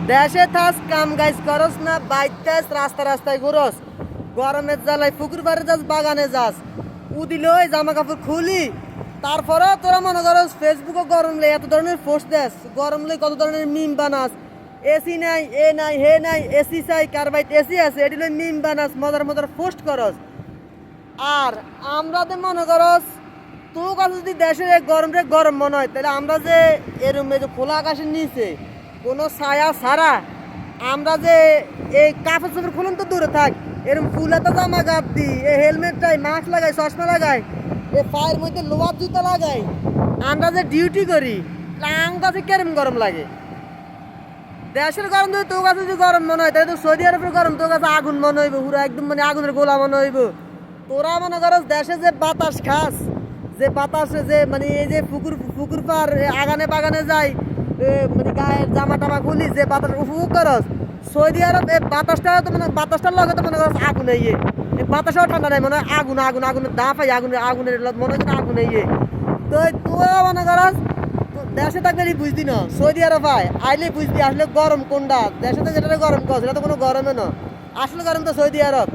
দেশে থাস কাম গাইজ করস না, বাইতে রাস্তা রাস্তায় ঘুরস, গরমের জ্বালায় পুকুর পাড়ে যাস, বাগানে যাস, উদিল জামা কাপড় খুলি, তারপরেও তোরা মনে করস ফেসবুকে গরম লে এত ধরনের পোস্ট দেস, গরম লে কত ধরনের মিম বানাস, এসি নাই, এ নাই, হে নাই, এসি চাই, কার বাইতে এসি আছে, এটি মিম বানাস, মজার মজার পোস্ট করস। আর আমরা যে মনে করস তোর কাছে যদি দেশের গরমটা গরম মনে হয়, তাহলে আমরা যে এরম যে খোলা আকাশের নিচে কোনো ছায়া ছাড়া আমরা যে এই কাপড় চোপড় খুলুন তো দূরে থাক, এরকম ফুলাতে জামা গাপ দিই, এই হেলমেটটাই, মাস্ক লাগাই, চশমা লাগাই, এই পায়ের মধ্যে লোহার জুতা লাগাই, আমরা যে ডিউটি করি, আমার কাছে কেরম গরম লাগে। দেশের গরম যদি তোর কাছে যদি গরম মনে হয়, তাহলে তো সৌদি আরবের গরম তোর কাছে আগুন মনে হইব, পুরো একদম মানে আগুনের গোলা মনে হইব। তোরা মনে করস দেশে যে বাতাস খাস, যে বাতাসে যে মানে এই যে পুকুর পুকুর পার আগানে বাগানে যাই, মানে গায়ের জামা টামা খুলি, যে বাতাস উপভোগ করস, সৌদি আরব এই বাতাসটা তো মানে বাতাসটার লগে তো মনে করস আগুন ইয়ে, এই বাতাসও ঠান্ডা নাই, মনে হয় আগুন আগুন আগুনের দাপ হয়, আগুনের মনে হয় আগুন ইয়ে। তো তোরা মনে করস দেশে থাকলে বুঝতি না, সৌদি আরব ভাই আইলে বুঝবি আসলে গরম কোনটা, দেশে তো যেটা গরম কর সেটা তো কোনো গরমে না, আসলে গরম তো সৌদি আরব।